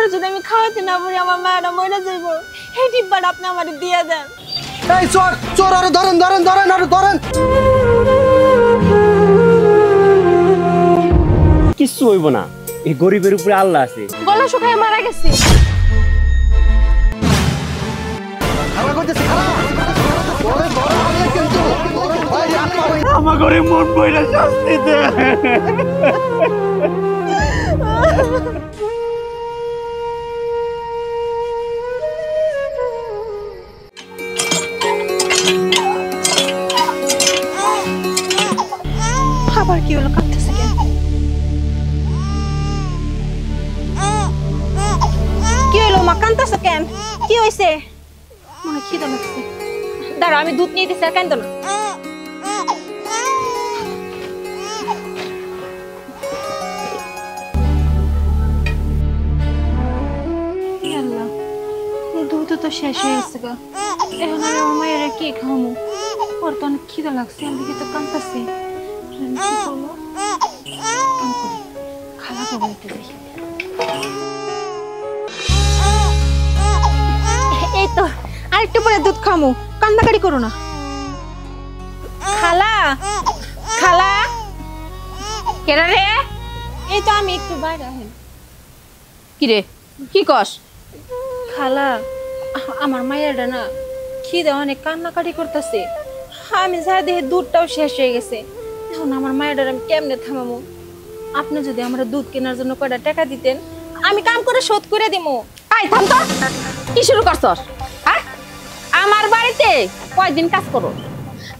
পরে যদি আমি খাওয়াতে না পারি আমার মায়েরা মরে যাইব। এই ডিব্বাটা আপনি আমার দিয়ে দেন। এই চোর চোর, আরে ধরেন ধরেন ধরেন, আরে ধরেন। কিচ্ছু হইব না, এই গরিবের উপরে আল্লাহ আছে। গলা শুকায় মারা গেছে। আমার ঘরে মন বইরা শাস্তি দে। আবার কি হলো? কাঁদতেছে কেন? কি হলো মা, কাঁদতেছে কেন? কি হয়েছে? মনে খিদে লাগছে। দাঁড়া, আমি দুধ নিয়ে দিচ্ছি, আর কাঁদো না। দুধ তো শেষ হয়ে গেছে গা। এখন আমি আমার মায়ের কি খাওয়াবো? ওর তো অনেক খিদে লাগছে, আমি তো কাঁদতেছি। কি করবো? খালা তো বলতে যাই। এই তো আরেকটু পরে দুধ খামু, কান্দাকাটি করো না। খালা, খালা কেরা রে? এই তো আমি একটু বাইরে আহেন। কি রে, কি কস? খালা, আমার মায়েরটা না খিদে অনেক কান্নাকাটি করতেছে। আমি যা দেখে দুধটাও শেষ হয়ে গেছে। এখন আমার মায়েরটা আমি কেমনে থামাবো? আপনি যদি আমার দুধ কেনার জন্য কয়টা টাকা দিতেন, আমি কাম করে শোধ করে দিমু। আই থাম তো, কি শুরু করছস? হ্যাঁ, আমার বাড়িতে কয়দিন কাজ করো?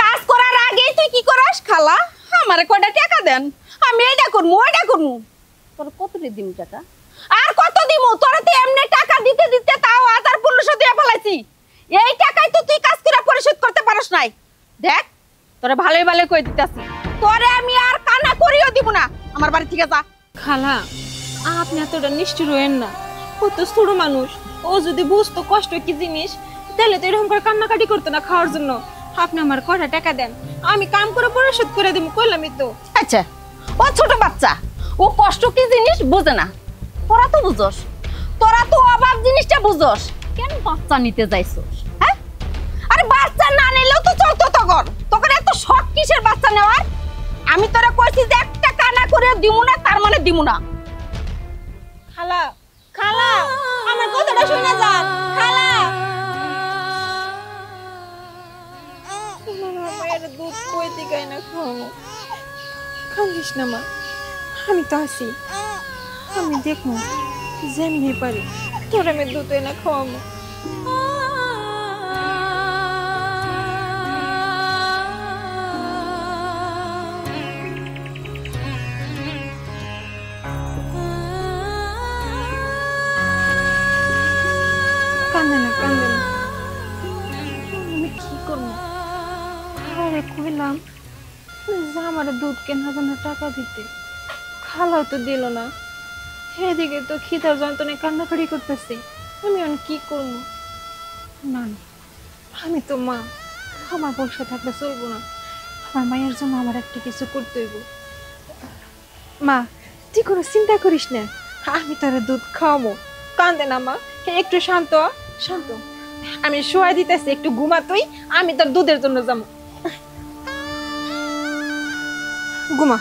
কাজ করার আগেই তুই কি করস? খালা আমারে কয়টা টাকা দেন, আমি এইটা করবো ওইটা করবো। তোর কত দিম টাকা? আর কত দিমু? তোরা তো এমনি টাকা দিতে দিতে তাও 1500 দিয়ে ফেলাইছি। এই টাকাই তো তুই কাজ করে পরিশোধ করতে পারস নাই। দেখ তোরা ভালোই ভালো কই দিতেছি, তোরে আমি আর কানা করিও দিব না। আমার বাড়ি থেকে যা। খালা, আপনি এতটা নিষ্ঠুর হয়েন না। ও তো ছোট মানুষ, ও যদি বুঝতো কষ্ট কি জিনিস, তাহলে তো এরকম করে কান্নাকাটি করতো না খাওয়ার জন্য। আপনি আমার কয়টা টাকা দেন, আমি কাম করে পরিশোধ করে দিব, কইলামই তো। আচ্ছা, ও ছোট বাচ্চা, ও কষ্ট কি জিনিস বোঝে না। তোরা তো বুঝস, তোরা তো অভাব জিনিসটা বুঝস। কেন বাচ্চা নিতে যাইছস? হ্যাঁ, আরে বাচ্চা না নিলেও তো চলতো। তখন এত শখ কিসের বাচ্চা নেওয়ার? আমি তোরা কইছি যে একটা কানা করে দিমু না, তার মানে দিমু না। খালা, খালা আমার কথাটা শুনে যান। খালা, আমার মায়ের দুধ কই থেকে না খাওয়াবো? কান্দিস না মা, আমি তো আছি। আমি দেখবো যেমনি পারি তোর আমি দুধ এনে খাওয়াবো। কান্দে না, কান্দে না। আমি কি করবো? খালারে কইলাম যে আমার দুধ কেনার জন্য টাকা দিতে, খালাও তো দিল না। এদিকে তো খিদার যন্ত্রণায় কান্নাকাটি করতেছি। আমি এখন কি করবো? না না, আমি তো মা, আমার বসে থাকলে চলবো না। আমার মায়ের জন্য আমার একটা কিছু করতে হইব। মা, তুই কোনো চিন্তা করিস না, আমি তারা দুধ খাওয়াবো। কান্দে না মা, একটু শান্ত শান্ত। আমি শোয়া দিতেছি, একটু ঘুমা তুই, আমি তোর দুধের জন্য যাবো। ঘুমা।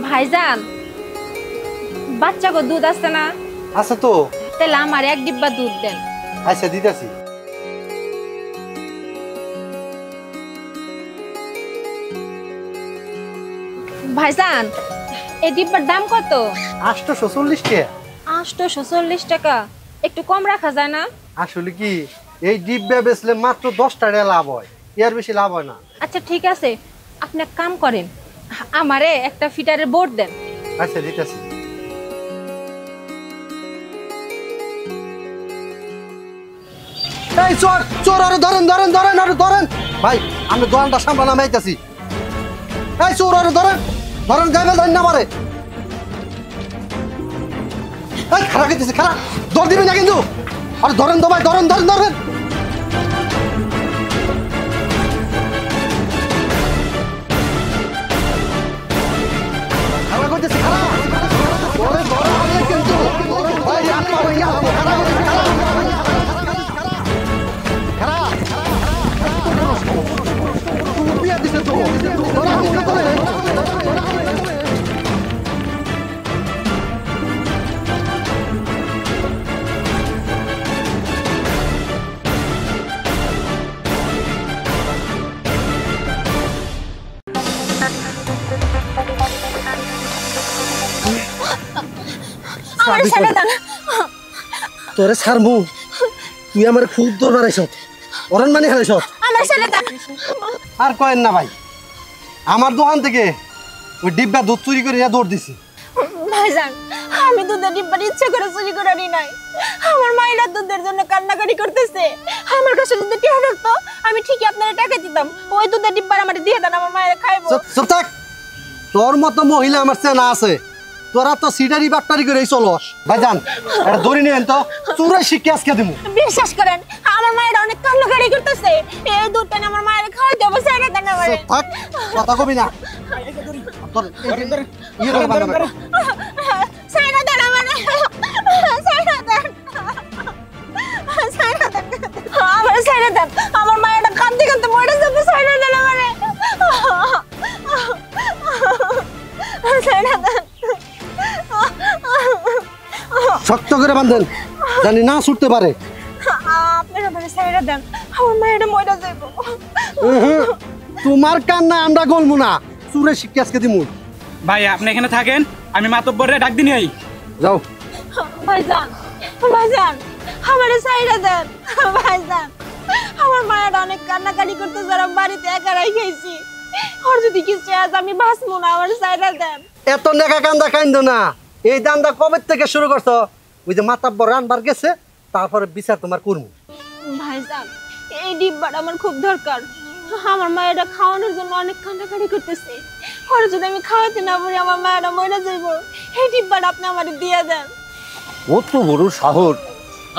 ভাইজান, বাচ্চা গো দুধ আছে না? আচ্ছা তো, তাহলে আমার এক ডিব্বা দুধ দেন। আচ্ছা দিতেছি। ভাইজান, এই ডিব্বার দাম কত? 840 টাকা। 840 টাকা, একটু কম রাখা যায় না? আসলে কি, এই ডিব্বা বেচলে মাত্র 10 টাকা লাভ হয়, এর বেশি লাভ হয় না। আচ্ছা ঠিক আছে, আপনি এক কাম করেন, আমারে একটা ফিটারের বোর্ড দেন। আচ্ছা দিতেছি। এই চোর চোর আরে ধরেন ধরেন ধরেন আরে ধরেন ভাই আমি দোকানটা সামনে নামাইতেছি এই চোর আরে ধরেন ধরেন গাইবে ধরেন না মারে এই খারাপ গেছে খারাপ দৌড় দিবেন না কিন্তু আরে ধরেন তো ভাই ধরেন ধরেন ধরেন খারাপ করতেছে খারাপ ধরে ধরে কিন্তু ভাই আপনার ইয়া খারাপ করতেছে খারাপ বিয়া দিছে তো ধরা দিছে তো আমার ছেড়ে দেন তোরে ছাড়মু তুই আমার খুব দরবার আইছ অরণ মানে হারাইছ আমার ছেড়ে দেন আর কয়েন না ভাই আমার দোকান থেকে ওই ডিব্বা দুধ চুরি করে দৌড় দিছি ভাইজান আমি দুধের ডিব্বাটা ইচ্ছে করে চুরি করে নি নাই আমার মায়েরা দুধের জন্য কান্নাকাটি করতেছে আমার কাছে যদি টাকা থাকতো আমি ঠিকই আপনারা টাকা দিতাম ওই দুধের ডিব্বার আমার দিয়ে দেন আমার মায়েরা খাইবো চুপ থাক তোর মতো মহিলা আমার চেনা আছে তোরা তো সিটারি বাট্টারি করে চলস ভাইজান এটা ধরে নিয়েন তো চুরাই শিখে আজকে দিমু বিশ্বাস করেন আমার মায়েরা অনেক কান্নাকাটি করতেছে এই দুধটা না আমার মায়েরা খাওয়াই দেবো ছেড়ে দেন আমারে চুপ থাক কথা কবি না তোর ইয়ে করে বান্ধব ছেড়ে দেন আমারে ছেড়ে দেন ছেড়ে দেন আমার ছেড়ে দেন আমার মায়েরা কাঁদতে কাঁদতে মরে যাবে ছেড়ে দেন আমারে ছেড়ে দেন শক্ত করে বাঁধেন জানি না ছুটতে পারে আপনারা মানে ছেড়ে দেন আমার মায়েরা মরে যাবে তোমার কান্না আমরা গলবো না চুরে শিখে আজকে দিমু ভাই আপনি এখানে থাকেন আমি মাতব্বরে ডাক দিনি আই যাও ভাইজান ভাইজান আমারে ছেড়ে দেন ভাইজান আমার মায়েরা অনেক কান্নাকাটি করতে যারা বাড়িতে একা রাইখাইছি আর যদি কিছু আজ আমি বাঁচবো না আমার ছেড়ে দেন এত নেকা কান্দা কান্দ না এই দান্দা কবে থেকে শুরু করছো ওই যে মাতাব্বর রানবার গেছে তারপরে বিচার তোমার করবো ভাইজান এই ডিব্বাটা আমার খুব দরকার আমার মায়েরা খাওয়ানোর জন্য অনেক কান্নাকাটি করতেছে আর যদি আমি খাওয়াতে না পারি আমার মায়েরা মরে যাইব এই ডিব্বাটা আপনি আমার দিয়ে দেন কত বড় শহর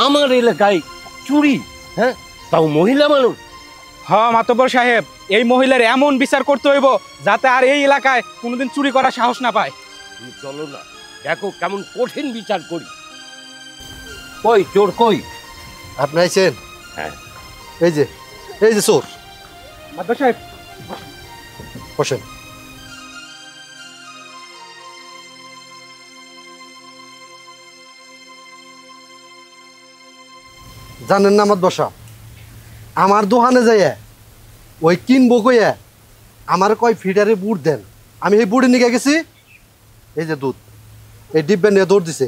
আমার এলাকায় চুরি হ্যাঁ তাও মহিলা মানুষ হ্যাঁ মাতব্বর সাহেব এই মহিলার এমন বিচার করতে হইব যাতে আর এই এলাকায় কোনোদিন চুরি করার সাহস না পায় তুমি চলো না দেখো কেমন কঠিন বিচার করি কই চোর কই আপনি আইছেন হ্যাঁ এই যে চোর মাতব্বর সাহেব বসেন জানেন না আমার বসা আমার দোকানে যাইয়া ওই কিনবো কইয়া আমার কয় ফিডারে বুট দেন আমি এই বুড়ি নিয়ে গেছি এই যে দুধ এই ডিব্বা নিয়ে দৌড় দিছে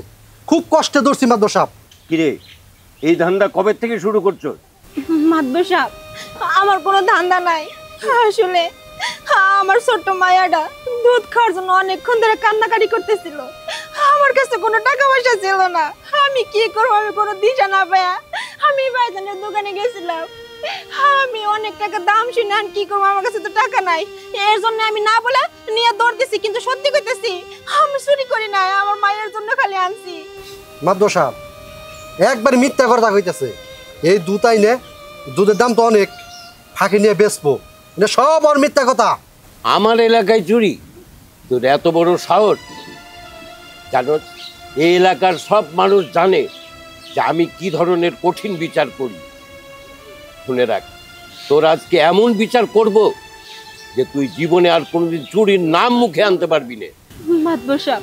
খুব কষ্টে দৌড়ছি মাদ্র সাহেব কিরে এই ধান্দা কবে থেকে শুরু করছো মাতবর সাহেব আমার কোনো ধান্দা নাই আসলে আমার ছোট্ট মায়াটা দুধ খাওয়ার জন্য অনেকক্ষণ ধরে কান্নাকাটি করতেছিল আমার কাছে কোনো টাকা পয়সা ছিল না আমি কি করবো আমি কোনো দিশা না পায়া আমি ভাইজানের দোকানে গেছিলাম আমি অনেক টাকা দাম শুনে আর কি করবো আমার কাছে তো টাকা নাই এর জন্য আমি না বলে নিয়ে দৌড় দিছি কিন্তু সত্যি কইতেছি আমি চুরি করি না আমার মায়ের জন্য খালি আনছি মাদ্র সাহেব একবার মিথ্যা কথা কইতেছে এই দুধ আইনে দুধের দাম তো অনেক ফাঁকি নিয়ে বেচবো এটা সব আর মিথ্যা কথা আমার এলাকায় চুরি তোর এত বড় সাহস জানো এই এলাকার সব মানুষ জানে যে আমি কি ধরনের কঠিন বিচার করি শুনে রাখ তোর আজকে এমন বিচার করব যে তুই জীবনে আর কোনোদিন চুরির নাম মুখে আনতে পারবি না মাতবর সাহেব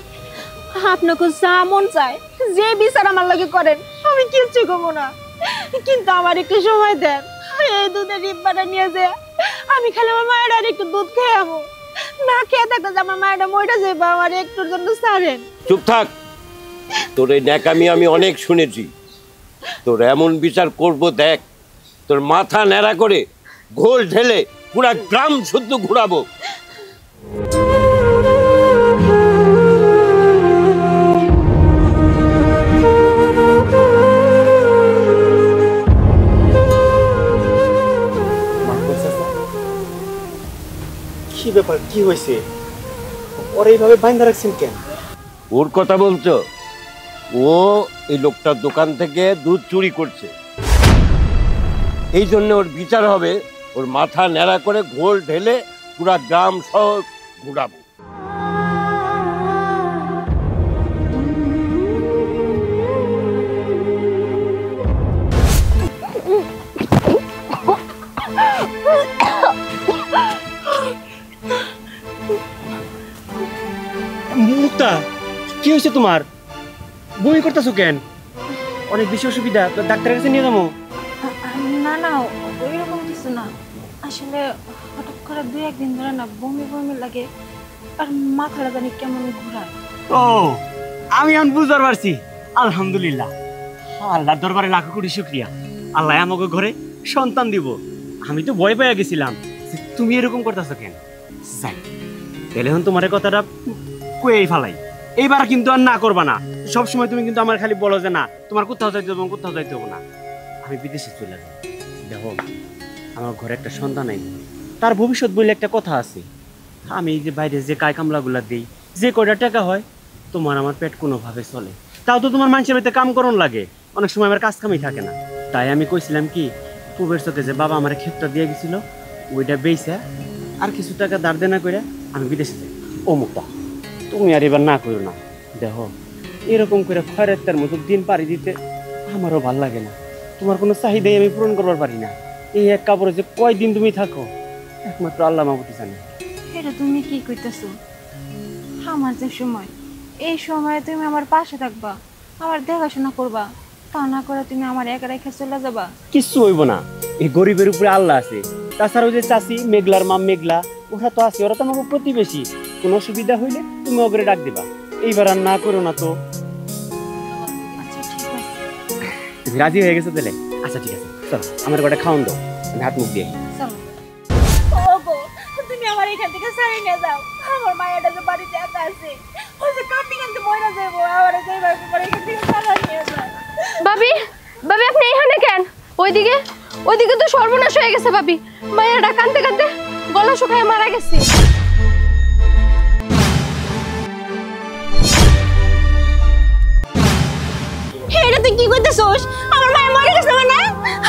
আপনাকে যা মন চায় যে বিচার আমার লাগে করেন আমি কিচ্ছু করবো না কিন্তু আমার একটু সময় দেন এই দুধের ডিব্বাটা নিয়ে যে আমি খালি আমার মায়ের আর একটু দুধ খেয়ে যাবো না খেয়ে থাকতে যে আমার মায়েরা মরে যাবে আমার একটুর জন্য ছাড়েন চুপ থাক তোর এই ন্যাকামি আমি অনেক শুনেছি তোর এমন বিচার করব দেখ তোর মাথা ন্যাড়া করে ঘোল ঢেলে পুরা গ্রাম শুদ্ধ ঘুরাবো ব্যাপার, কি হয়েছে? ওরা এইভাবে বাইন্ধা রাখছেন কেন? ওর কথা বলছো? ও এই লোকটার দোকান থেকে দুধ চুরি করছে, এই জন্য ওর বিচার হবে। ওর মাথা ন্যাড়া করে ঘোল ঢেলে পুরা গ্রাম শহর ঘুরাবো। মুক্তা, কি হয়েছে তোমার? বমি করতেছো কেন? অনেক বেশি অসুবিধা, তো ডাক্তারের কাছে নিয়ে যাবো। না না, ওইরকম কিছু না। আসলে হঠাৎ করে 2-1 দিন ধরে না বমি বমি লাগে, আর মাথাটা জানি কেমন ঘোরায়। ও, আমি এখন বুঝতে পারছি। আলহামদুলিল্লাহ, আল্লাহর দরবারে লাখো কোটি শুকরিয়া। আল্লাহ আমাকে ঘরে সন্তান দিব। আমি তো ভয় পেয়ে গেছিলাম যে তুমি এরকম করতেছো কেন। যাই, তাহলে এখন তোমার কথাটা কয়েই ফালাই। এইবার কিন্তু আর না করবা না। সবসময় তুমি কিন্তু আমার খালি বলো যে না তোমার কোথাও যাইতে হবে, কোথাও যাইতে হবে না। আমি বিদেশে চলে যাবো। দেখো, আমার ঘরে একটা সন্তান আইব, তার ভবিষ্যৎ বলে একটা কথা আছে। আমি এই যে বাইরে যে কায় কামলাগুলা দিই, যে কয়টা টাকা হয়, তোমার আমার পেট কোনোভাবে চলে। তাও তো তোমার মানুষের বাড়িতে কাম করন লাগে, অনেক সময় আমার কাজ কামই থাকে না। তাই আমি কইছিলাম কি, পূর্বের চোখে যে বাবা আমার ক্ষেতটা দিয়ে গেছিল, ওইটা বেচা আর কিছু টাকা ধার দেনা করে আমি বিদেশে যাই। ও মুক্তা, তুমি আর এবার না করো না। দেখো, এরকম করে খয়রাত্তার মতো দিন পাড়ি দিতে আমারও ভাল লাগে না। তোমার কোনো চাহিদাই আমি পূরণ করবার পারি না। এই এক কাপড়ে যে কয়দিন তুমি থাকো, একমাত্র আল্লাহ মাহবুবই জানে। এটা তুমি কি কইতেছো? আমার যে সময়, এই সময়ে তুমি আমার পাশে থাকবা, আমার দেখাশোনা করবা, তা না করে তুমি আমার একা রেখে চলে যাবা? কিচ্ছু হইব না, এই গরিবের উপরে আল্লাহ আছে। তাছাড়াও যে চাষি মেঘলার মা মেঘলা, ওরা তো আছে, ওরা তো আমাকে প্রতিবেশী। কোনো অসুবিধা হইলে তুমি ওকে ডাক দিবা। এইবার আর না করো না তো। আচ্ছা ঠিক আছে। তুমি রাজি হয়ে গেছো তাহলে? আচ্ছা ঠিক আছে, চলো আমার কটা খাওয়ান দাও, আমি হাত মুখ দিয়ে। চলো। ওগো, তুমি আমার এখান থেকে সারি নিয়ে যাও। আমার মায়াটা যে বাড়িতে একা আছে, ও যে কাঁদতে কাঁদতে মরে যাবো। আমার যাইবার পর এখান থেকে সারা নিয়ে যাও। ভাবি, ভাবি আপনি এখানে কেন? ওইদিকে তো সর্বনাশ হয়ে গেছে ভাবি। মায়াটা কাঁদতে কাঁদতে গলা শুকায় মারা গেছে। এটা তুই কি করতেছস? আমার মায়া মরে গেছে মানে?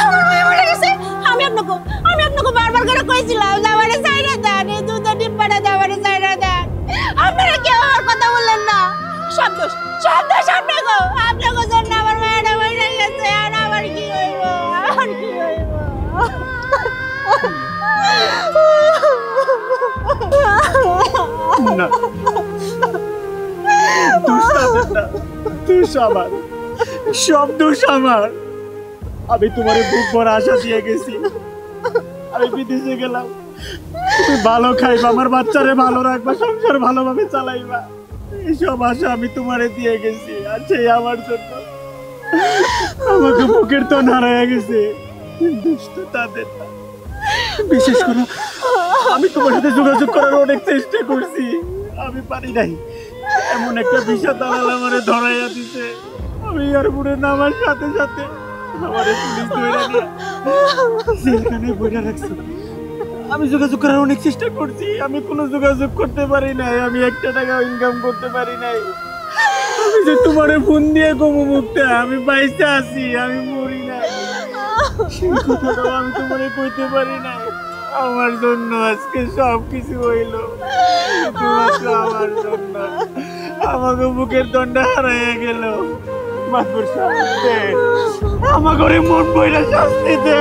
আমার মায়া মরে গেছে? আমি আপনাকে বারবার করে কইছিলাম যে আমারে ছাইরা দেন, এই দুধের ডিব্বাটা দিয়ে আমারে ছাইরা দেন। আপনারা কেউ আমার কথা বললেন না। সব দোষ আপনাকে জন্য আমার মায়াটা মরে গেছে। আর আমার কি হইব? না, দোষ আমার, সব দোষ আমার। আমি তোমার বুক ভরা আশা দিয়ে গেছি। আমি বিদেশে গেলাম, তুমি ভালো খাইবা, আমার বাচ্চারে ভালো রাখবা, সংসার ভালোভাবে চালাইবা, এইসব আশা আমি তোমারে দিয়ে গেছি। আর সেই আমার জন্য আমাকে বুকের তো হারাইয়া গেছে। দোষ তো তাদের না। বিশেষ করে আমি তোমার সাথে যোগাযোগ করার অনেক চেষ্টা করছি, আমি পারি নাই। এমন একটা বিষা দালাল আমারে ধরাইয়া দিছে। আমি এয়ারপোর্টে নামার সাথে সাথে আমারে পুলিশ ধরে নিয়ে জেলখানে বইরা রাখছে। আমি যোগাযোগ করার অনেক চেষ্টা করছি, আমি কোনো যোগাযোগ করতে পারি নাই। আমি একটা টাকা ইনকাম করতে পারি নাই। আমি যে তোমারে ফোন দিয়ে কমু মুক্তা আমি বাইসে আছি, আমি মরি না, সেই কথাটাও আমি তোমারে কইতে পারি নাই। আমার জন্য আজকে সব কিছু হইল, শুধুমাত্র আমার জন্য। আমাকে বুকের দণ্ডা হারাইয়া গেল। মাগুর শাস্তি, আমাকে মন বইরা শাস্তি দে।